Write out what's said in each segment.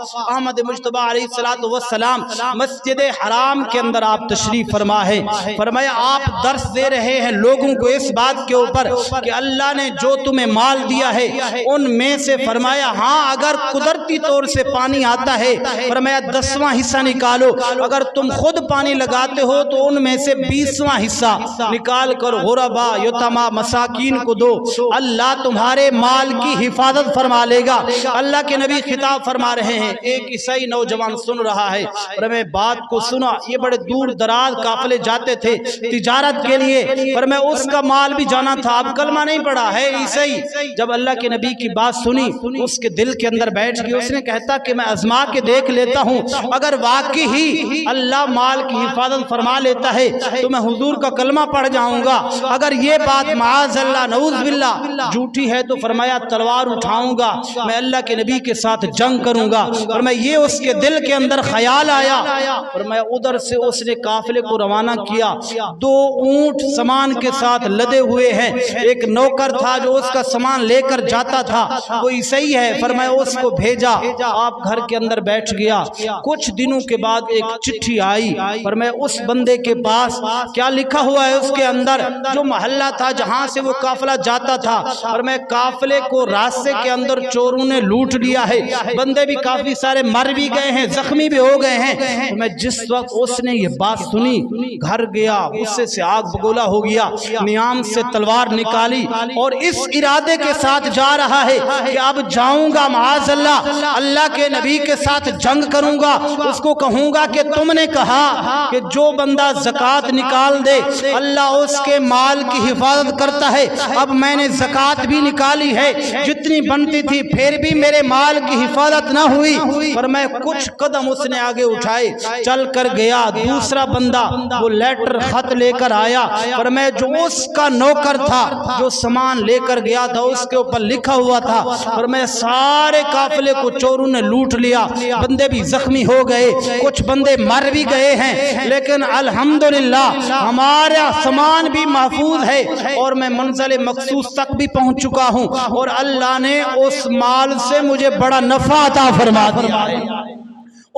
احمد مجتبی علیہ الصلوۃ والسلام مسجد حرام کے اندر آپ تشریف فرما ہے، فرمایا آپ درس دے رہے ہیں لوگوں کو اس بات کے اوپر کہ اللہ نے جو تمہیں مال دیا ہے ان میں سے فرمایا ہاں اگر قدرتی طور سے پانی آتا ہے فرمایا 10واں حصہ نکالو، اگر تم خود پانی لگاتے ہو تو ان میں سے 20واں حصہ نکال کر غربا یتاما مساکین کو دو، اللہ تمہارے مال کی حفاظت فرما لے گا۔ اللہ کے نبی خطاب فرما رہے ہیں، ایک عیسائی نوجوان سن رہا ہے اور میں بات کو سنا، یہ بڑے دور دراز قافلے جاتے تھے تجارت کے لیے، پر میں اس کا مال بھی جانا تھا، اب کلمہ نہیں پڑا ہے عیسائی۔ جب اللہ کے نبی کی بات سنی اس کے دل کے اندر بیٹھ گئی، اس نے کہتا کہ میں آزما کے دیکھ لیتا ہوں، اگر واقعی ہی اللہ مال کی حفاظت فرما لیتا ہے تو میں حضور کا کلمہ پڑھ جاؤں گا، اگر یہ بات معاذ اللہ نعوذ باللہ جھوٹی ہے تو فرمایا تلوار اٹھاؤں گا، میں اللہ کے نبی کے ساتھ جنگ کروں گا۔ اور میں یہ اس کے دل کے اندر خیال آیا اور میں ادھر سے اس نے قافلے کو روانہ کیا، 2 اونٹ سامان کے ساتھ لدے ہوئے ہیں، ایک نوکر تھا جو اس کا سامان لے کر جاتا تھا، وہ عیسائی ہے، فرمایا اس کو بھیجا، آپ گھر کے اندر بیٹھ گیا۔ کچھ دنوں کے بعد ایک چٹھی آئی، فرمایا اس بندے کے پاس کیا لکھا ہوا ہے، اس کے اندر جو محلہ تھا جہاں سے وہ قافلہ جاتا تھا، اور میں قافلے کو راستے کے اندر چوروں نے لوٹ لیا ہے، بندے بھی کافی سارے مر بھی گئے ہیں، زخمی بھی ہو گئے ہیں۔ میں جس وقت اس نے یہ بات سنی گھر گیا، غصے سے آگ بگولا ہو گیا، نیام سے تلوار نکالی اور اس ارادے کے ساتھ جا رہا ہے کہ اب جاؤں گا معاذ اللہ اللہ کے نبی کے ساتھ جنگ کروں گا، اس کو کہوں گا کہ تم نے کہا کہ جو بندہ زکوٰۃ نکال دے اللہ اس کے مال کی حفاظت کرتا ہے، اب میں نے زکوٰۃ بھی نکالی ہے جتنی بنتی تھی پھر بھی میرے مال کی حفاظت نہ ہوئی، پر میں کچھ قدم اس نے آگے اٹھائے، چل کر گیا، دوسرا بندہ وہ لیٹر خط لے کر آیا، پر میں جو اس کا نوکر تھا جو سامان لے کر گیا تھا اس کے اوپر لکھا ہوا تھا، پر میں سارے قافلے کو چوروں نے لوٹ لیا، بندے بھی زخمی ہو گئے، کچھ بندے مر بھی گئے ہیں، لیکن الحمدللہ ہمارا سامان بھی محفوظ ہے اور میں منزل مقصود تک بھی پہنچ چکا ہوں، اور اللہ نے اس مال سے مجھے بڑا نفع عطا فرما دیا ہے،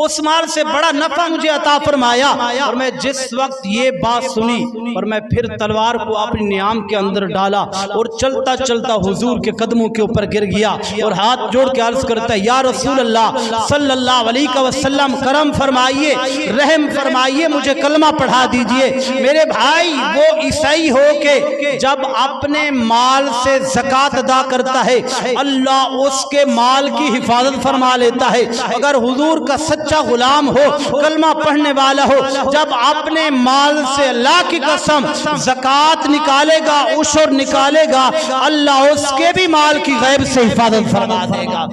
اس مال سے بڑا نفع مجھے عطا فرمایا۔ اور میں جس وقت یہ بات سنی اور میں پھر تلوار کو اپنی نیام کے اندر ڈالا اور چلتا چلتا حضور کے قدموں کے اوپر گر گیا اور ہاتھ جوڑ کے عرض کرتا ہے یا رسول اللہ صلی اللہ علیہ وسلم کرم فرمائیے، رحم فرمائیے، مجھے کلمہ پڑھا دیجئے۔ میرے بھائی وہ عیسائی ہو کے جب اپنے مال سے زکوٰۃ ادا کرتا ہے اللہ اس کے مال کی حفاظت فرما لیتا ہے، اگر حضور کا سچا غلام ہو کلمہ پڑھنے والا ہو جب اپنے مال سے اللہ کی قسم زکوٰۃ نکالے گا عشر نکالے گا اللہ اس کے بھی مال کی غیب سے حفاظت فرما دے گا۔